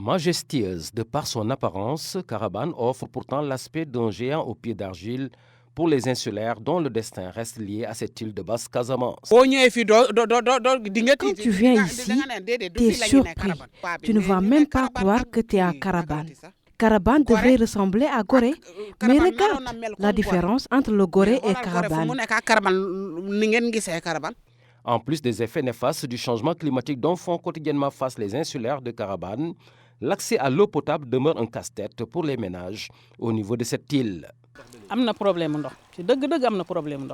Majestueuse de par son apparence, Carabane offre pourtant l'aspect d'un géant aux pieds d'argile pour les insulaires dont le destin reste lié à cette île de Basse-Casamance. Quand tu viens ici, tu es surpris. Tu ne vas même pas croire que tu es à Carabane. Carabane devrait ressembler à Gorée, mais regarde la différence entre le Gorée et Carabane. En plus des effets néfastes du changement climatique dont font quotidiennement face les insulaires de Carabane, l'accès à l'eau potable demeure un casse-tête pour les ménages au niveau de cette île.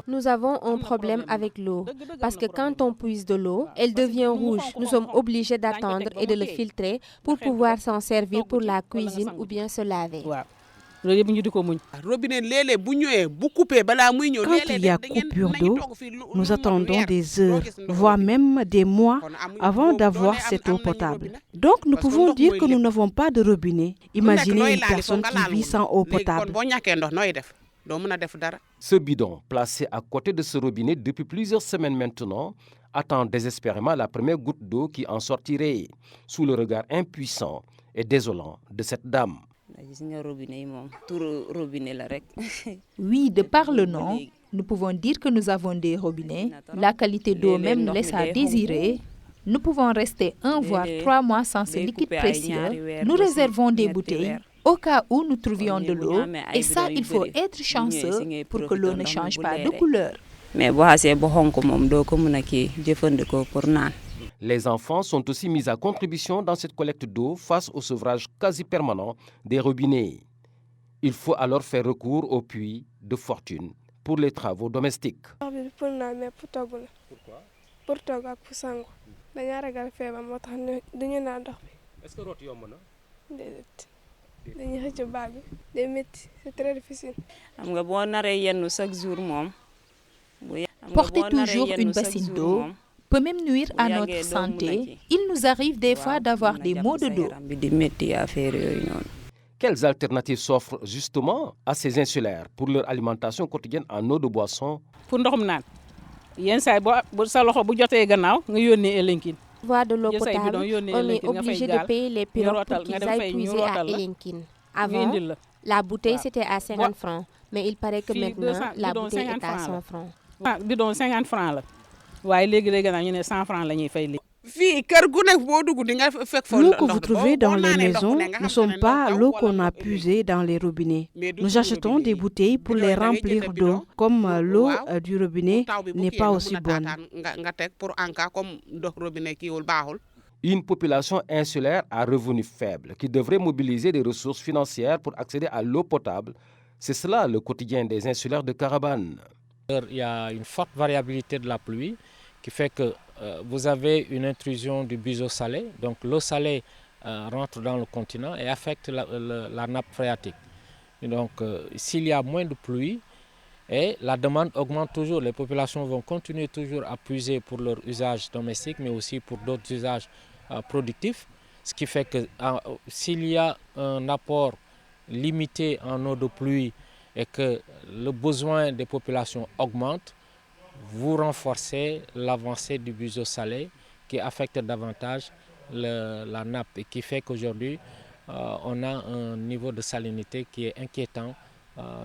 Nous avons un problème avec l'eau parce que quand on puise de l'eau, elle devient rouge. Nous sommes obligés d'attendre et de le filtrer pour pouvoir s'en servir pour la cuisine ou bien se laver. Quand il y a coupure d'eau, nous attendons des heures, voire même des mois avant d'avoir cette eau potable. Donc nous pouvons dire que nous n'avons pas de robinet. Imaginez une personne qui vit sans eau potable. Ce bidon, placé à côté de ce robinet depuis plusieurs semaines maintenant, attend désespérément la première goutte d'eau qui en sortirait, sous le regard impuissant et désolant de cette dame. Oui, de par le nom, nous pouvons dire que nous avons des robinets. La qualité d'eau même laisse à désirer. Nous pouvons rester 1 voire 3 mois sans ce liquide précieux. Nous réservons des bouteilles au cas où nous trouvions de l'eau. Et ça, il faut être chanceux pour que l'eau ne change pas de couleur. Les enfants sont aussi mis à contribution dans cette collecte d'eau face au sevrage quasi permanent des robinets. Il faut alors faire recours aux puits de fortune pour les travaux domestiques. Pourquoi? Est-ce que l'eau c'est très difficile. Porter toujours une bassine d'eau peut même nuire à notre santé. Il nous arrive des fois d'avoir des maux de dos. Quelles alternatives s'offrent justement à ces insulaires pour leur alimentation quotidienne en eau de boisson? Voie de l'eau potable, on est obligé de payer les pirogues pour qu'ils aillent puiser à Elinkine. Avant, la bouteille c'était à 50 francs, mais il paraît que maintenant la bouteille est à 100 francs. L'eau que vous trouvez dans les maisons ne sont pas l'eau qu'on a puisée dans les robinets. Nous achetons des bouteilles pour les remplir d'eau, comme l'eau du robinet n'est pas aussi bonne. Une population insulaire à revenus faibles qui devrait mobiliser des ressources financières pour accéder à l'eau potable, c'est cela le quotidien des insulaires de Carabane. Il y a une forte variabilité de la pluie qui fait que vous avez une intrusion du buisson salé. Donc l'eau salée rentre dans le continent et affecte la nappe phréatique. Et donc s'il y a moins de pluie, et la demande augmente toujours, les populations vont continuer toujours à puiser pour leur usage domestique, mais aussi pour d'autres usages productifs. Ce qui fait que s'il y a un apport limité en eau de pluie et que le besoin des populations augmente, vous renforcez l'avancée du buisson salé qui affecte davantage la nappe et qui fait qu'aujourd'hui, on a un niveau de salinité qui est inquiétant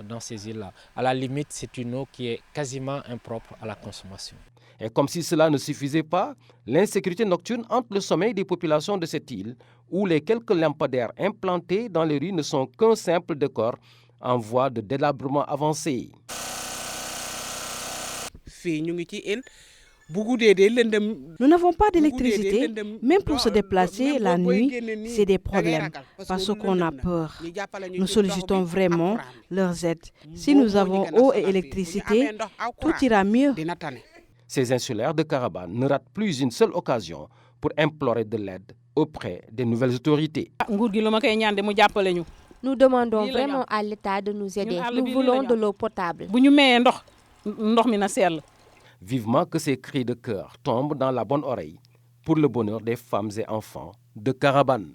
dans ces îles-là. À la limite, c'est une eau qui est quasiment impropre à la consommation. Et comme si cela ne suffisait pas, l'insécurité nocturne hante le sommeil des populations de cette île, où les quelques lampadaires implantés dans les rues ne sont qu'un simple décor en voie de délabrement avancé. Nous n'avons pas d'électricité, même pour se déplacer la nuit, c'est des problèmes, parce qu'on a peur. Nous sollicitons vraiment leurs aides. Si nous avons eau et électricité, tout ira mieux. Ces insulaires de Carabane ne ratent plus une seule occasion pour implorer de l'aide auprès des nouvelles autorités. Nous demandons vraiment à l'État de nous aider. Nous voulons de l'eau potable. Vivement que ces cris de cœur tombent dans la bonne oreille pour le bonheur des femmes et enfants de Carabane.